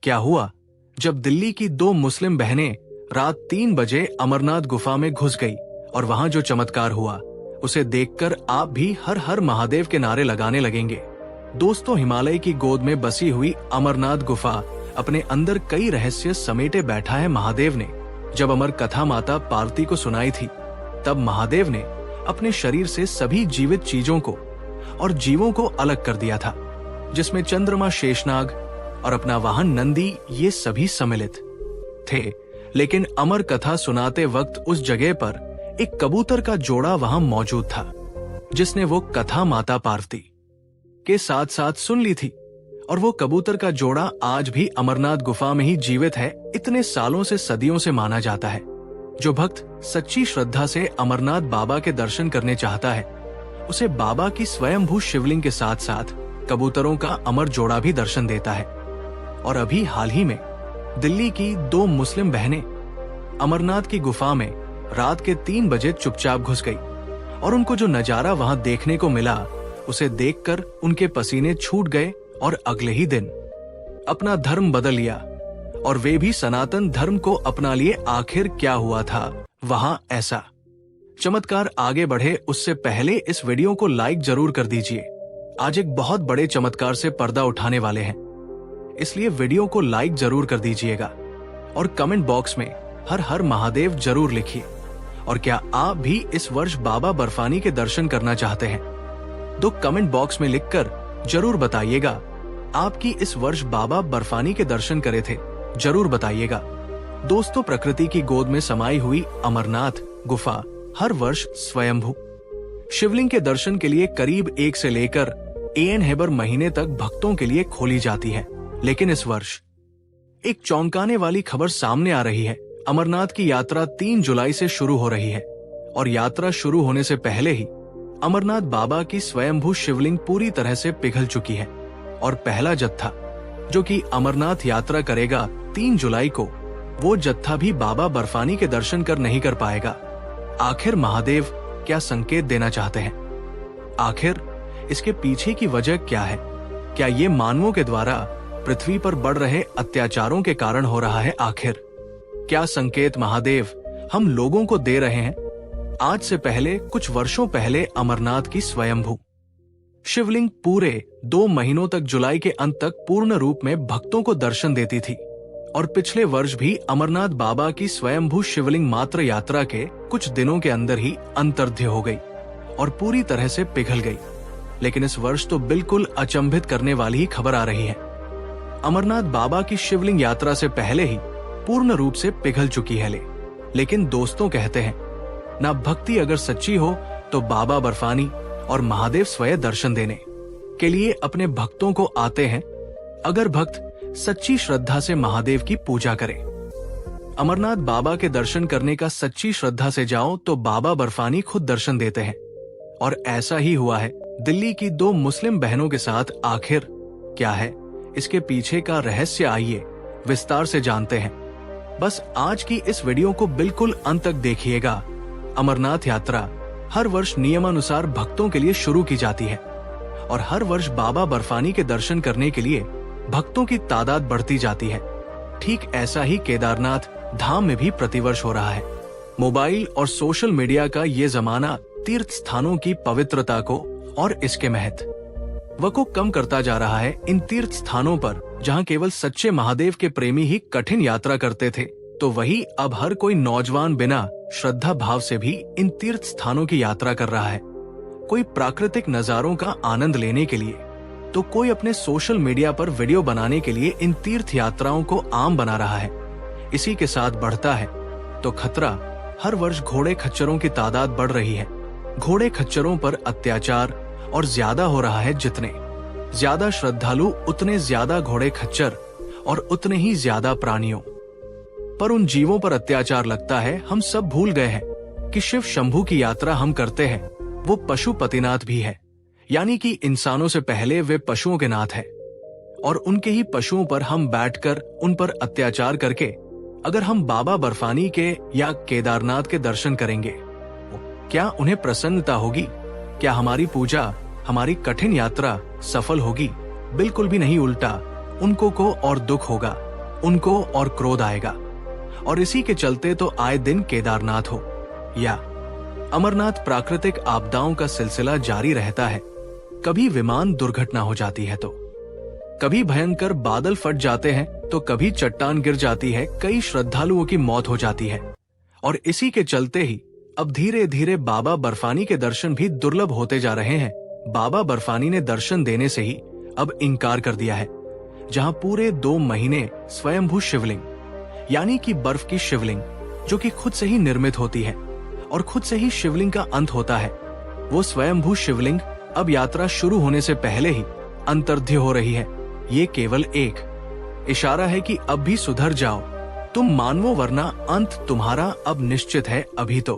क्या हुआ जब दिल्ली की दो मुस्लिम बहनें रात 3 बजे अमरनाथ गुफा में घुस गई और वहां जो चमत्कार हुआ उसे देखकर आप भी हर हर महादेव के नारे लगाने लगेंगे। दोस्तों, हिमालय की गोद में बसी हुई अमरनाथ गुफा अपने अंदर कई रहस्य समेटे बैठा है। महादेव ने जब अमर कथा माता पार्वती को सुनाई थी, तब महादेव ने अपने शरीर से सभी जीवित चीजों को और जीवों को अलग कर दिया था, जिसमें चंद्रमा, शेषनाग और अपना वाहन नंदी ये सभी सम्मिलित थे। लेकिन अमर कथा सुनाते वक्त उस जगह पर एक कबूतर का जोड़ा वहां मौजूद था, जिसने वो कथा माता पार्वती के साथ साथ सुन ली थी। और वो कबूतर का जोड़ा आज भी अमरनाथ गुफा में ही जीवित है। इतने सालों से, सदियों से माना जाता है, जो भक्त सच्ची श्रद्धा से अमरनाथ बाबा के दर्शन करने चाहता है, उसे बाबा की स्वयंभू शिवलिंग के साथ साथ कबूतरों का अमर जोड़ा भी दर्शन देता है। और अभी हाल ही में दिल्ली की दो मुस्लिम बहनें अमरनाथ की गुफा में रात के 3 बजे चुपचाप घुस गई और उनको जो नजारा वहां देखने को मिला, उसे देखकर उनके पसीने छूट गए और अगले ही दिन अपना धर्म बदल लिया और वे भी सनातन धर्म को अपना लिए। आखिर क्या हुआ था वहां ऐसा? चमत्कार आगे बढ़े उससे पहले इस वीडियो को लाइक जरूर कर दीजिए। आज एक बहुत बड़े चमत्कार से पर्दा उठाने वाले हैं, इसलिए वीडियो को लाइक जरूर कर दीजिएगा और कमेंट बॉक्स में हर हर महादेव जरूर लिखिए। और क्या आप भी इस वर्ष बाबा बर्फानी के दर्शन करना चाहते हैं? तो कमेंट बॉक्स में लिखकर जरूर बताइएगा आपकी इस वर्ष बाबा बर्फानी के दर्शन करे थे, जरूर बताइएगा। दोस्तों, प्रकृति की गोद में समाई हुई अमरनाथ गुफा हर वर्ष स्वयंभू शिवलिंग के दर्शन के लिए करीब 1 से लेकर नवंबर महीने तक भक्तों के लिए खोली जाती है। लेकिन इस वर्ष एक चौंकाने वाली खबर सामने आ रही है। अमरनाथ की यात्रा 3 जुलाई से शुरू हो रही है और यात्रा शुरू होने से पहले ही अमरनाथ बाबा की स्वयंभू शिवलिंग पूरी तरह से पिघल चुकी है और पहला जत्था जो कि अमरनाथ यात्रा करेगा 3 जुलाई को, वो जत्था भी बाबा बर्फानी के दर्शन कर नहीं कर पाएगा। आखिर महादेव क्या संकेत देना चाहते हैं? आखिर इसके पीछे की वजह क्या है? क्या ये मानवों के द्वारा पृथ्वी पर बढ़ रहे अत्याचारों के कारण हो रहा है? आखिर क्या संकेत महादेव हम लोगों को दे रहे हैं? आज से पहले, कुछ वर्षों पहले, अमरनाथ की स्वयंभू शिवलिंग पूरे 2 महीनों तक, जुलाई के अंत तक पूर्ण रूप में भक्तों को दर्शन देती थी। और पिछले वर्ष भी अमरनाथ बाबा की स्वयंभू शिवलिंग मात्र यात्रा के कुछ दिनों के अंदर ही अंतर्ध्य हो गई और पूरी तरह से पिघल गई। लेकिन इस वर्ष तो बिल्कुल अचंभित करने वाली ही खबर आ रही है। अमरनाथ बाबा की शिवलिंग यात्रा से पहले ही पूर्ण रूप से पिघल चुकी है। लेकिन दोस्तों, कहते हैं ना, भक्ति अगर सच्ची हो तो बाबा बर्फानी और महादेव स्वयं दर्शन देने के लिए अपने भक्तों को आते हैं, अगर भक्त सच्ची श्रद्धा से महादेव की पूजा करें। अमरनाथ बाबा के दर्शन करने का सच्ची श्रद्धा से जाओ तो बाबा बर्फानी खुद दर्शन देते हैं। और ऐसा ही हुआ है दिल्ली की 2 मुस्लिम बहनों के साथ। आखिर क्या है इसके पीछे का रहस्य? आइए विस्तार से जानते हैं। बस आज की इस वीडियो को बिल्कुल अंत तक देखिएगा। अमरनाथ यात्रा हर वर्ष नियमानुसार भक्तों के लिए शुरू की जाती है और हर वर्ष बाबा बर्फानी के दर्शन करने के लिए भक्तों की तादाद बढ़ती जाती है। ठीक ऐसा ही केदारनाथ धाम में भी प्रतिवर्ष हो रहा है। मोबाइल और सोशल मीडिया का ये जमाना तीर्थ स्थानों की पवित्रता को और इसके महत्व को कम करता जा रहा है। इन तीर्थ स्थानों पर जहां केवल सच्चे महादेव के प्रेमी ही कठिन यात्रा करते थे, तो वही अब हर कोई नौजवान बिना श्रद्धा भाव से भी इन तीर्थ स्थानों की यात्रा कर रहा है। कोई प्राकृतिक नजारों का आनंद लेने के लिए, तो कोई अपने सोशल मीडिया पर वीडियो बनाने के लिए इन तीर्थ यात्राओं को आम बना रहा है। इसी के साथ बढ़ता है तो खतरा। हर वर्ष घोड़े खच्चरों की तादाद बढ़ रही है। घोड़े खच्चरों पर अत्याचार और ज्यादा हो रहा है। जितने ज्यादा श्रद्धालु, उतने ज्यादा घोड़े खच्चर और उतने ही ज्यादा प्राणियों पर उन जीवों पर अत्याचार लगता है। हम सब भूल गए हैं कि शिव शंभू की यात्रा हम करते हैं, वो पशुपतिनाथ भी है, यानी कि इंसानों से पहले वे पशुओं के नाथ है। और उनके ही पशुओं पर हम बैठकर उन पर अत्याचार करके अगर हम बाबा बर्फानी के या केदारनाथ के दर्शन करेंगे, क्या उन्हें प्रसन्नता होगी? क्या हमारी पूजा, हमारी कठिन यात्रा सफल होगी? बिल्कुल भी नहीं, उल्टा उनको को और दुख होगा। उनको और क्रोध आएगा, और इसी के चलते तो आए दिन केदारनाथ हो या अमरनाथ प्राकृतिक आपदाओं का सिलसिला जारी रहता है। कभी विमान दुर्घटना हो जाती है तो कभी भयंकर बादल फट जाते हैं तो कभी चट्टान गिर जाती है, कई श्रद्धालुओं की मौत हो जाती है। और इसी के चलते ही अब धीरे धीरे बाबा बर्फानी के दर्शन भी दुर्लभ होते जा रहे हैं। बाबा बर्फानी ने दर्शन देने से ही अब इनकार कर दिया है। जहां पूरे 2 महीने स्वयंभू शिवलिंग यानी कि बर्फ की शिवलिंग जो कि खुद से ही निर्मित होती है और खुद से ही शिवलिंग का अंत होता है, वो स्वयंभू शिवलिंग अब यात्रा शुरू होने से पहले ही अंतर्ध्य हो रही है। ये केवल एक इशारा है कि अब भी सुधर जाओ तुम मानवो, वरना अंत तुम्हारा अब निश्चित है अभी तो।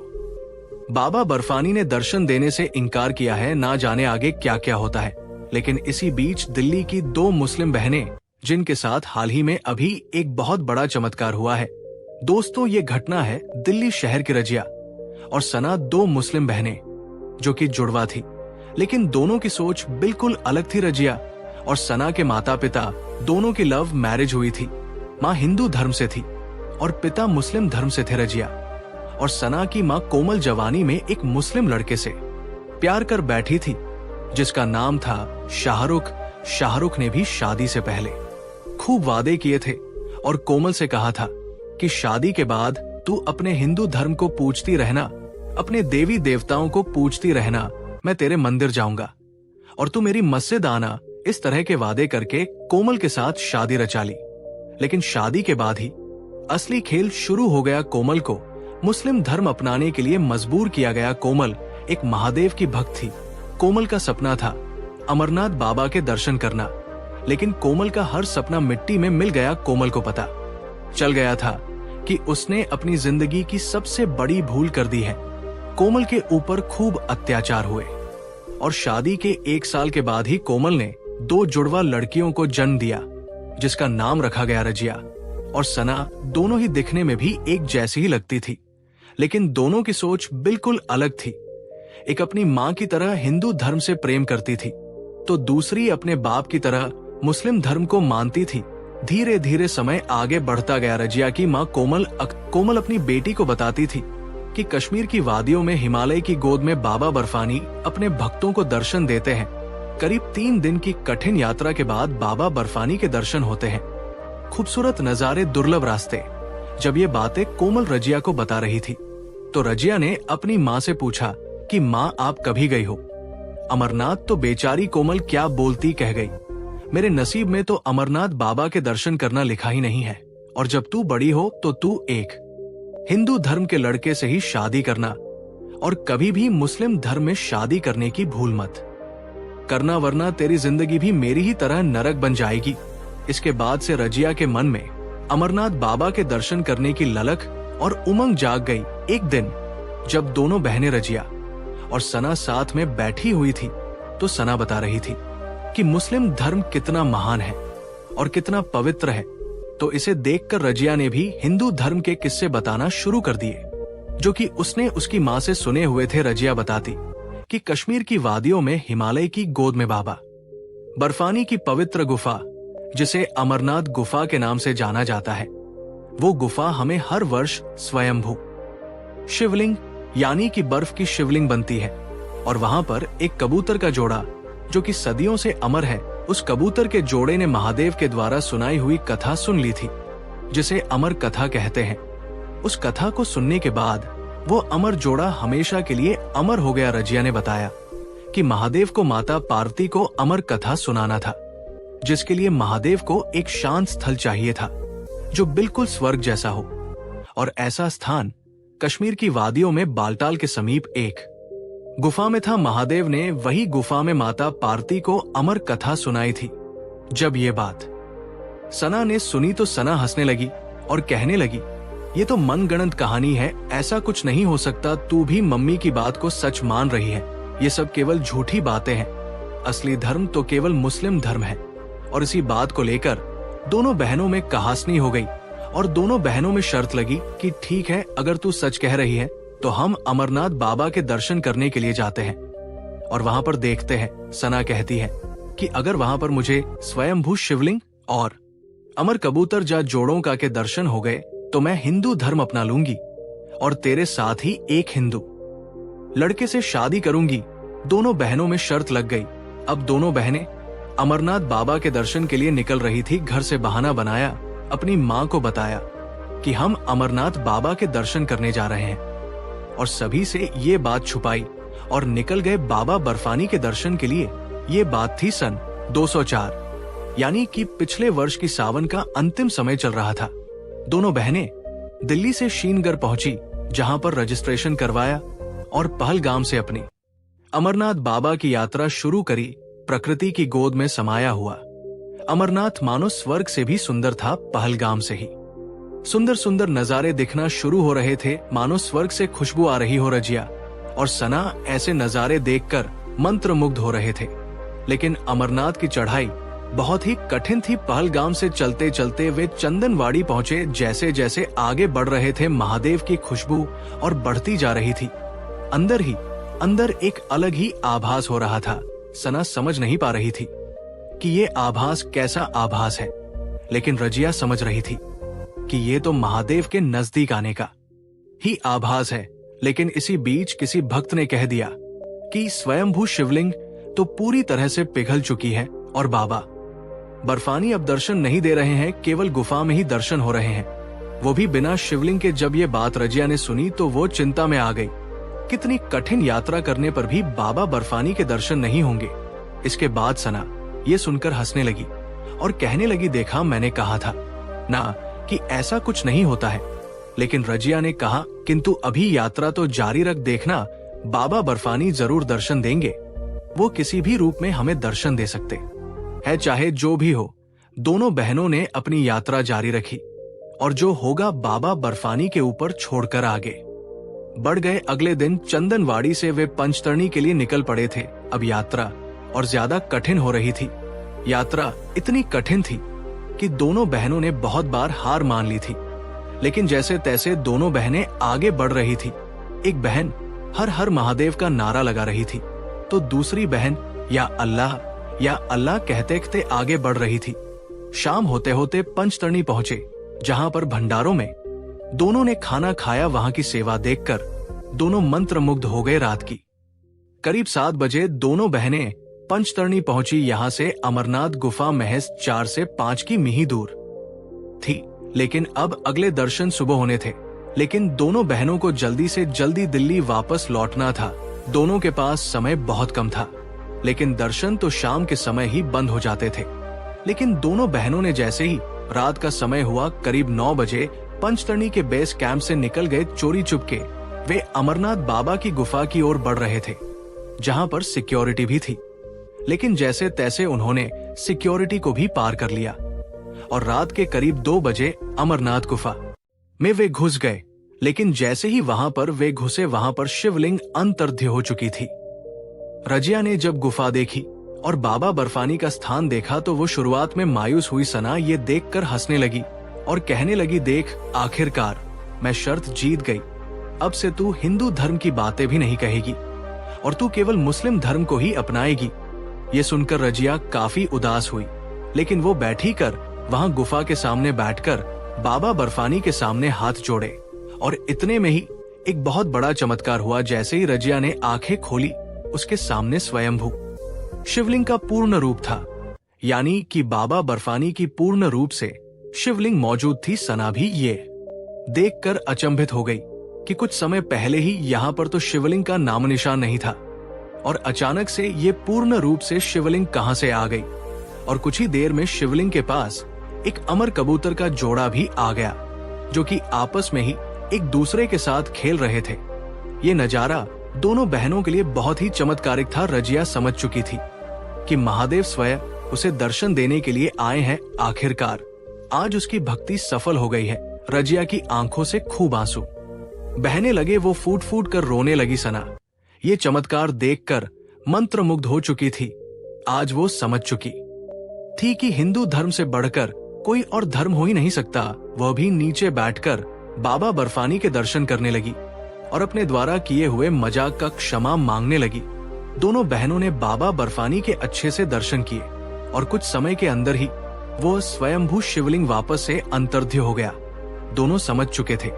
बाबा बर्फानी ने दर्शन देने से इनकार किया है, ना जाने आगे क्या क्या होता है। लेकिन इसी बीच दिल्ली की 2 मुस्लिम बहनें, जिनके साथ हाल ही में अभी एक बहुत बड़ा चमत्कार हुआ है। दोस्तों, ये घटना है दिल्ली शहर की रजिया और सना, 2 मुस्लिम बहनें जो कि जुड़वा थी, लेकिन दोनों की सोच बिल्कुल अलग थी। रजिया और सना के माता पिता दोनों की लव मैरिज हुई थी। माँ हिंदू धर्म से थी और पिता मुस्लिम धर्म से थे। रजिया और सना की माँ कोमल जवानी में एक मुस्लिम लड़के से प्यार कर बैठी थी जिसका नाम था शाहरुख। शाहरुख ने भी शादी से पहले खूब वादे किए थे और कोमल से कहा था कि शादी के बाद तू अपने हिंदू धर्म को पूजती रहना, अपने देवी देवताओं को पूजती रहना, मैं तेरे मंदिर जाऊंगा और तू मेरी मस्जिद आना। इस तरह के वादे करके कोमल के साथ शादी रचा ली। लेकिन शादी के बाद ही असली खेल शुरू हो गया। कोमल को मुस्लिम धर्म अपनाने के लिए मजबूर किया गया। कोमल एक महादेव की भक्त थी। कोमल का सपना था अमरनाथ बाबा के दर्शन करना, लेकिन कोमल का हर सपना मिट्टी में मिल गया। कोमल को पता चल गया था कि उसने अपनी जिंदगी की सबसे बड़ी भूल कर दी है। कोमल के ऊपर खूब अत्याचार हुए और शादी के 1 साल के बाद ही कोमल ने 2 जुड़वा लड़कियों को जन्म दिया, जिसका नाम रखा गया रजिया और सना। दोनों ही दिखने में भी एक जैसी ही लगती थी, लेकिन दोनों की सोच बिल्कुल अलग थी। एक अपनी माँ की तरह हिंदू धर्म से प्रेम करती थी, तो दूसरी अपने बाप की तरह मुस्लिम धर्म को मानती थी। धीरे धीरे समय आगे बढ़ता गया। रजिया की माँ कोमल अपनी बेटी को बताती थी कि कश्मीर की वादियों में हिमालय की गोद में बाबा बर्फानी अपने भक्तों को दर्शन देते हैं। करीब 3 दिन की कठिन यात्रा के बाद बाबा बर्फानी के दर्शन होते हैं। खूबसूरत नजारे, दुर्लभ रास्ते। जब ये बातें कोमल रजिया को बता रही थी तो रजिया ने अपनी माँ से पूछा कि माँ, आप कभी गई हो अमरनाथ? तो बेचारी कोमल क्या बोलती कह गई, मेरे नसीब में तो अमरनाथ बाबा के दर्शन करना लिखा ही नहीं है, और जब तू बड़ी हो तो तू एक हिंदू धर्म के लड़के से ही शादी करना और कभी भी मुस्लिम धर्म में शादी करने की भूल मत करना, वरना तेरी जिंदगी भी मेरी ही तरह नरक बन जाएगी। इसके बाद से रजिया के मन में अमरनाथ बाबा के दर्शन करने की ललक और उमंग जाग गई। एक दिन जब दोनों बहनें रजिया और सना साथ में बैठी हुई थी तो सना बता रही थी कि मुस्लिम धर्म कितना महान है और कितना पवित्र है। तो इसे देखकर रजिया ने भी हिंदू धर्म के किस्से बताना शुरू कर दिए, जो कि उसने उसकी माँ से सुने हुए थे। रजिया बताती कि कश्मीर की वादियों में हिमालय की गोद में बाबा बर्फानी की पवित्र गुफा, जिसे अमरनाथ गुफा के नाम से जाना जाता है, वो गुफा हमें हर वर्ष स्वयंभू शिवलिंग यानी कि बर्फ की शिवलिंग बनती है। और वहां पर एक कबूतर का जोड़ा जो कि सदियों से अमर है, उस कबूतर के जोड़े ने महादेव के द्वारा सुनाई हुई कथा सुन ली थी, जिसे अमर कथा कहते हैं। उस कथा को सुनने के बाद वो अमर जोड़ा हमेशा के लिए अमर हो गया। रजिया ने बताया कि महादेव को माता पार्वती को अमर कथा सुनाना था, जिसके लिए महादेव को एक शांत स्थल चाहिए था जो बिल्कुल स्वर्ग जैसा हो, और ऐसा स्थान कश्मीर की वादियों में बालटाल के समीप एक गुफा में था। महादेव ने वही गुफा में माता पार्वती को अमर कथा सुनाई थी। जब ये बात सना ने सुनी तो सना हंसने लगी और कहने लगी, ये तो मनगढ़ंत कहानी है, ऐसा कुछ नहीं हो सकता। तू भी मम्मी की बात को सच मान रही है, ये सब केवल झूठी बातें हैं। असली धर्म तो केवल मुस्लिम धर्म है। और इसी बात को लेकर दोनों बहनों में कहासनी हो गई और दोनों बहनों में शर्त लगी कि ठीक है, अगर तू सच कह रही है तो हम अमरनाथ बाबा के दर्शन करने के लिए जाते हैं और वहां पर देखते हैं। सना कहती है कि अगर वहां पर मुझे स्वयंभू शिवलिंग और अमर कबूतर जा जोड़ों का के दर्शन हो गए तो मैं हिंदू धर्म अपना लूंगी और तेरे साथ ही एक हिंदू लड़के से शादी करूंगी। दोनों बहनों में शर्त लग गई। अब दोनों बहनें अमरनाथ बाबा के दर्शन के लिए निकल रही थी। घर से बहाना बनाया, अपनी माँ को बताया कि हम अमरनाथ बाबा के दर्शन करने जा रहे हैं और सभी से ये बात छुपाई और निकल गए बाबा बर्फानी के दर्शन के लिए। ये बात थी सन 204, यानी कि पिछले वर्ष की सावन का अंतिम समय चल रहा था। दोनों बहनें दिल्ली से श्रीनगर पहुंची, जहां पर रजिस्ट्रेशन करवाया और पहलगाम से अपनी अमरनाथ बाबा की यात्रा शुरू करी। प्रकृति की गोद में समाया हुआ अमरनाथ मानो स्वर्ग से भी सुंदर था। पहलगाम से ही सुंदर सुंदर नजारे दिखना शुरू हो रहे थे, मानो स्वर्ग से खुशबू आ रही हो। रजिया और सना ऐसे नजारे देखकर मंत्रमुग्ध हो रहे थे। लेकिन अमरनाथ की चढ़ाई बहुत ही कठिन थी। पहलगाम से चलते चलते वे चंदनवाड़ी पहुंचे। जैसे जैसे आगे बढ़ रहे थे, महादेव की खुशबू और बढ़ती जा रही थी। अंदर ही अंदर एक अलग ही आभास हो रहा था। सना समझ नहीं पा रही थी कि ये आभास कैसा आभास है, लेकिन रजिया समझ रही थी कि ये तो महादेव के नजदीक आने का ही आभास है। लेकिन इसी बीच किसी भक्त ने कह दिया कि स्वयंभू शिवलिंग तो पूरी तरह से पिघल चुकी है और बाबा बर्फानी अब दर्शन नहीं दे रहे हैं, केवल गुफा में ही दर्शन हो रहे हैं, वो भी बिना शिवलिंग के। जब ये बात रजिया ने सुनी तो वो चिंता में आ गई। कितनी कठिन यात्रा करने पर भी बाबा बर्फानी के दर्शन नहीं होंगे। इसके बाद सना ये सुनकर हंसने लगी और कहने लगी, देखा मैंने कहा था ना कि ऐसा कुछ नहीं होता है। लेकिन रजिया ने कहा, किंतु अभी यात्रा तो जारी रख, देखना बाबा बर्फानी जरूर दर्शन देंगे। वो किसी भी रूप में हमें दर्शन दे सकते है, चाहे जो भी हो। दोनों बहनों ने अपनी यात्रा जारी रखी और जो होगा बाबा बर्फानी के ऊपर छोड़कर आगे बढ़ गए। अगले दिन चंदनवाड़ी से वे पंचतरणी के लिए निकल पड़े थे। अब यात्रा और ज्यादा कठिन हो रही थी। यात्रा इतनी कठिन थी कि दोनों बहनों ने बहुत बार हार मान ली थी। लेकिन जैसे तैसे दोनों बहनें आगे बढ़ रही थी। एक बहन हर हर महादेव का नारा लगा रही थी तो दूसरी बहन या अल्लाह कहते कहते आगे बढ़ रही थी। शाम होते होते पंचतरणी पहुंचे, जहां पर भंडारों में दोनों ने खाना खाया। वहां की सेवा देखकर दोनों मंत्रमुग्ध हो गए। रात की करीब 7 बजे दोनों बहनें पंचतरणी पहुंची। यहां से अमरनाथ गुफा महज 4 से 5 की मीही दूर थी। लेकिन अब अगले दर्शन सुबह होने थे। लेकिन दोनों बहनों को जल्दी से जल्दी दिल्ली वापस लौटना था। दोनों के पास समय बहुत कम था, लेकिन दर्शन तो शाम के समय ही बंद हो जाते थे। लेकिन दोनों बहनों ने जैसे ही रात का समय हुआ, करीब 9 बजे पंचतरणी के बेस कैंप से निकल गए। चोरी चुपके वे अमरनाथ बाबा की गुफा की ओर बढ़ रहे थे, जहां पर सिक्योरिटी भी थी। लेकिन जैसे तैसे उन्होंने सिक्योरिटी को भी पार कर लिया और रात के करीब 2 बजे अमरनाथ गुफा में वे घुस गए। लेकिन जैसे ही वहां पर वे घुसे, वहां पर शिवलिंग अंतर्ध्य हो चुकी थी। रजिया ने जब गुफा देखी और बाबा बर्फानी का स्थान देखा तो वो शुरुआत में मायूस हुई। सना ये देखकर हंसने लगी और कहने लगी, देख आखिरकार मैं शर्त जीत गई। अब से तू हिंदू धर्म की बातें भी नहीं कहेगी और तू केवल मुस्लिम धर्म को ही अपनाएगी। ये सुनकर रजिया काफी उदास हुई, लेकिन वो बैठी कर वहां गुफा के सामने बैठकर बाबा बर्फानी के सामने हाथ जोड़े और इतने में ही एक बहुत बड़ा चमत्कार हुआ। जैसे ही रजिया ने आंखें खोली, उसके सामने स्वयंभू शिवलिंग का पूर्ण रूप था, यानी कि बाबा बर्फानी की पूर्ण रूप से शिवलिंग मौजूद थी। सना भी ये देखकर अचंभित हो गई कि कुछ समय पहले ही यहाँ पर तो शिवलिंग का नाम निशान नहीं था और अचानक से ये पूर्ण रूप से शिवलिंग कहां से आ गई। और कुछ ही देर में शिवलिंग के पास एक अमर कबूतर का जोड़ा भी आ गया, जो कि आपस में ही एक दूसरे के साथ खेल रहे थे। ये नजारा दोनों बहनों के लिए बहुत ही चमत्कारिक था। रजिया समझ चुकी थी कि महादेव स्वयं उसे दर्शन देने के लिए आए हैं। आखिरकार आज उसकी भक्ति सफल हो गई है। रजिया की आंखों से खूब आंसू बहने लगे। वो फूट फूट कर रोने लगी। सना ये चमत्कार देखकर मंत्रमुग्ध हो चुकी थी। आज वो समझ चुकी थी कि हिंदू धर्म से बढ़कर कोई और धर्म हो ही नहीं सकता। वह भी नीचे बैठकर बाबा बर्फानी के दर्शन करने लगी और अपने द्वारा किए हुए मजाक का क्षमा मांगने लगी। दोनों बहनों ने बाबा बर्फानी के अच्छे से दर्शन किए और कुछ समय के अंदर ही वो स्वयंभू शिवलिंग वापस से अंतर्ध्य हो गया। दोनों समझ चुके थे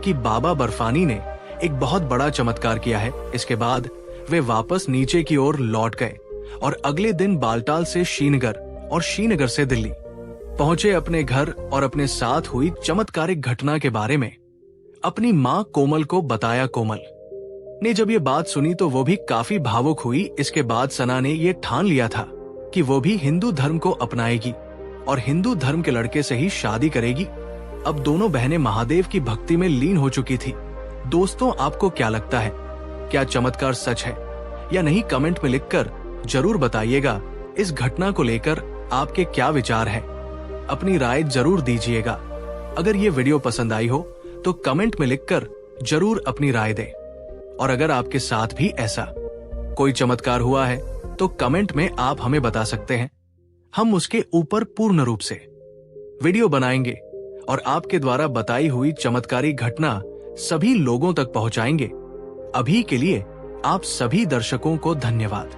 कि बाबा बर्फानी ने एक बहुत बड़ा चमत्कार किया है। इसके बाद वे वापस नीचे की ओर लौट गए और अगले दिन बालटाल से श्रीनगर और श्रीनगर से दिल्ली पहुंचे। अपने घर और अपने साथ हुई चमत्कारिक घटना के बारे में अपनी मां कोमल को बताया। कोमल ने जब ये बात सुनी तो वो भी काफी भावुक हुई। इसके बाद सना ने ये ठान लिया था कि वो भी हिंदू धर्म को अपनाएगी और हिंदू धर्म के लड़के से ही शादी करेगी। अब दोनों बहनें महादेव की भक्ति में लीन हो चुकी थी। दोस्तों, आपको क्या लगता है, क्या चमत्कार सच है या नहीं? कमेंट में लिखकर जरूर बताइएगा। इस घटना को लेकर आपके क्या विचार हैं? अपनी राय जरूर दीजिएगा। अगर ये वीडियो पसंद आई हो तो कमेंट में लिखकर जरूर अपनी राय दें। और अगर आपके साथ भी ऐसा कोई चमत्कार हुआ है तो कमेंट में आप हमें बता सकते हैं। हम उसके ऊपर पूर्ण रूप से वीडियो बनाएंगे और आपके द्वारा बताई हुई चमत्कारी घटना सभी लोगों तक पहुंचाएंगे। अभी के लिए आप सभी दर्शकों को धन्यवाद।